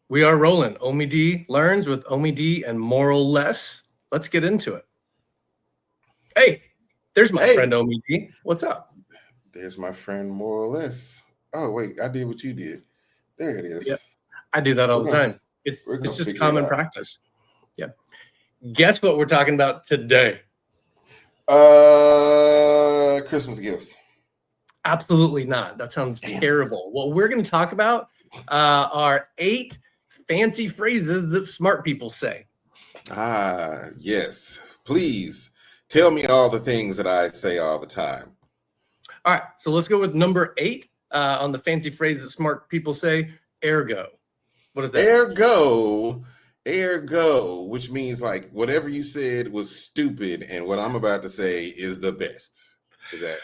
We are rolling. Omie D learns with Omie D and Moral Less. Let's get into it. Hey, there's my friend Hey, Omie D. What's up? there's my friend more or less. Oh wait, I did what you did. There it Yeah, is. I do that all We're the gonna time. It's we're it's gonna just figure it common out. practice. Yeah. Guess what we're talking about today? Christmas gifts. Absolutely not. That sounds Damn it. terrible. What we're going to talk about are 8 fancy phrases that smart people say. Yes. Please tell me all the things that I say all the time. All right, so let's go with number 8 on the fancy phrase that smart people say. Ergo. What does that mean? Ergo, ergo, which means like whatever you said was stupid, and what I'm about to say is the best. Is that?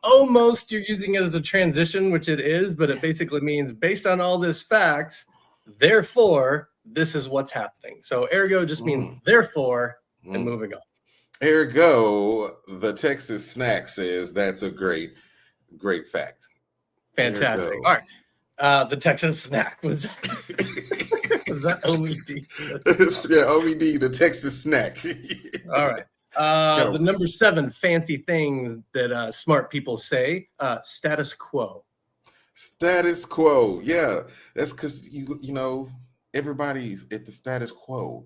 Almost you're using it as a transition, which it is, but it basically means based on all this facts, therefore, this is what's happening. So ergo just means Mm, therefore, and mm. moving on. Ergo, the Texas snack says that's a great fact. Fantastic. All Ergo. right. The Texas snack was that OMD? Yeah, OVD, the Texas snack. All right. The Gotta number 7 fancy thing that smart people say, status quo. status quo. Yeah, that's because you know everybody's at the status quo.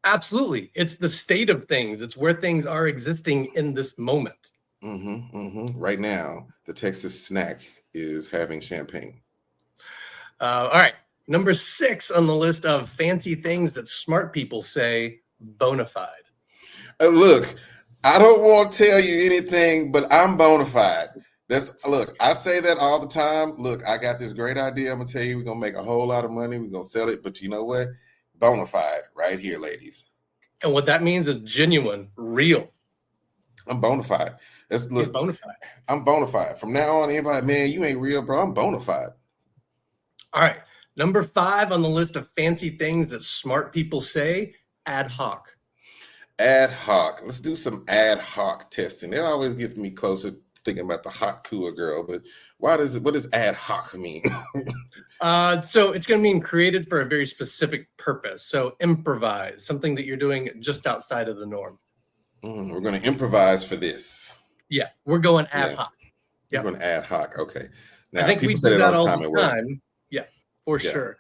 Absolutely. It's the state of things. It's where things are existing in this moment. Right now, the Texas snack is having champagne. All right. Number 6 on the list of fancy things that smart people say, bona fide. Look, I don't want to tell you anything, but I'm bona fide. Look, I say that all the time. Look, I got this great idea. I'm gonna tell you, we're gonna make a whole lot of money. We're gonna sell it, but you know what? Bona fide, right here, ladies. And what that means is genuine, real. I'm bona fide. He's Look, bona fide. I'm bona fide. From now on, anybody, man, you ain't real, bro. I'm bona fide. All right. Number 5 on the list of fancy things that smart people say, ad hoc. Ad hoc. Let's do some ad hoc testing. It always gets me closer thinking about the hot tour girl, but what does ad hoc mean? So it's going to mean created for a very specific purpose. So improvise, something that you're doing just outside of the norm. We're going to improvise for this. Yeah, we're going ad Yeah, hoc. we're Yep. going ad hoc. Okay. I Now, think we people say do that all that the all time the at work. time. Yeah, for Yeah. sure.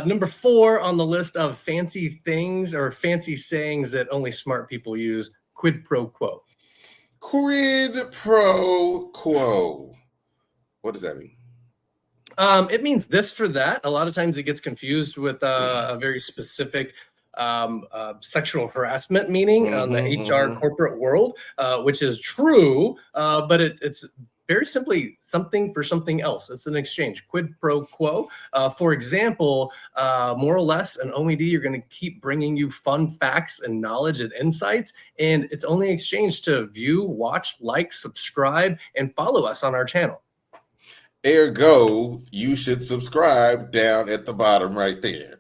Number 4 on the list of fancy things or fancy sayings that only smart people use, quid pro quo. Quid pro quo. What does that mean? It means this for that. A lot of times it gets confused with a very specific sexual harassment meaning on the HR Mm-hmm. corporate world, which is true, but it's very simply something for something else. It's an exchange, quid pro quo. For example, more or less, an OED are going to keep bringing you fun facts and knowledge and insights, and it's only exchanged to view, watch, like, subscribe, and follow us on our channel. Ergo, you should subscribe down at the bottom right there.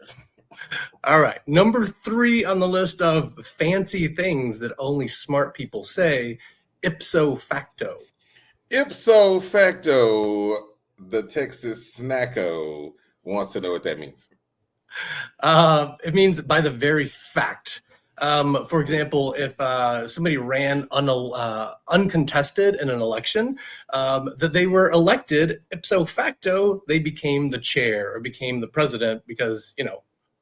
All right. Number 3 on the list of fancy things that only smart people say, ipso facto. Ipso facto, the Texas snacko wants to know what that means. It means by the very fact. For example, if somebody ran uncontested in an election, that they were elected ipso facto, they became the chair or became the president because,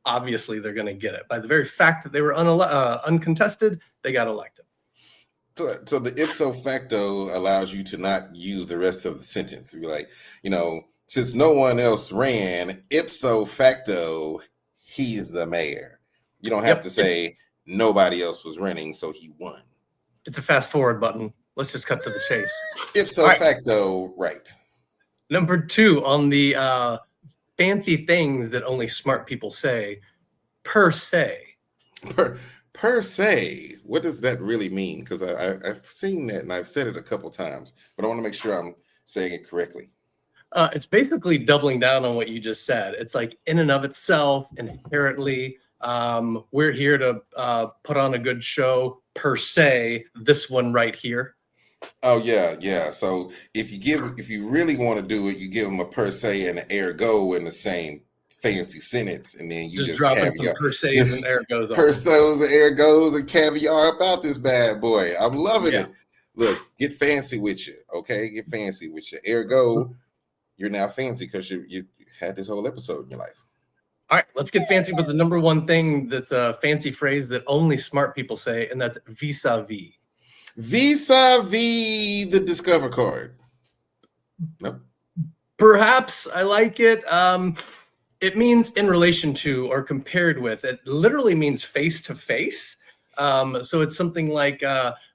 obviously they're going to get it. By the very fact that they were uncontested, they got elected. So the ipso facto allows you to not use the rest of the sentence. Be like, since no one else ran, ipso facto, he's the mayor. You don't have Yep. to say nobody else was running, so he won. It's a fast forward button. Let's just cut to the chase. Ipso facto, right. Number 2 on the fancy things that only smart people say, per se. Per se, what does that really mean? Because I've seen that and I've said it a couple times, but I want to make sure I'm saying it correctly. It's basically doubling down on what you just said. It's like in and of itself, inherently, we're here to put on a good show per se. This one right here. Oh yeah, yeah. So if you really want to do it, you give them a per se and an ergo in the same fancy sentence, and then you Just just dropping some caviar, per se's and just ergos on per them. sos and ergos and caviar about this bad boy. I'm loving Yeah. it. Look, get fancy with you, okay? Get fancy with you. Ergo, you're now fancy because you had this whole episode in your life. All right, let's get fancy with the number one thing that's a fancy phrase that only smart people say, and that's vis-a-vis. Vis-a-vis the Discover card. No. Perhaps I like it. It means in relation to or compared with. It literally means face to face. So it's something like,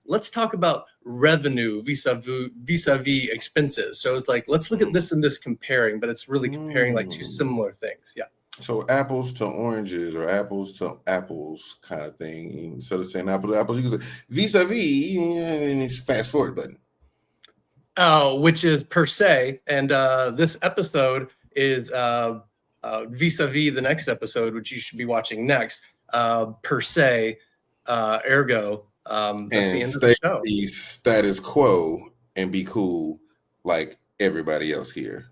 let's talk about revenue vis-a-vis expenses. So it's like, let's look at this and this comparing, but it's really comparing like two similar things. Yeah. So apples to oranges or apples to apples kind of thing. Instead of saying apple to apples, you can say vis-a-vis and it's fast forward button. Oh, which is per se. And this episode is vis-a-vis the next episode, which you should be watching next. Per se, ergo. That's the And end of the stay show. the status quo and be cool like everybody else here.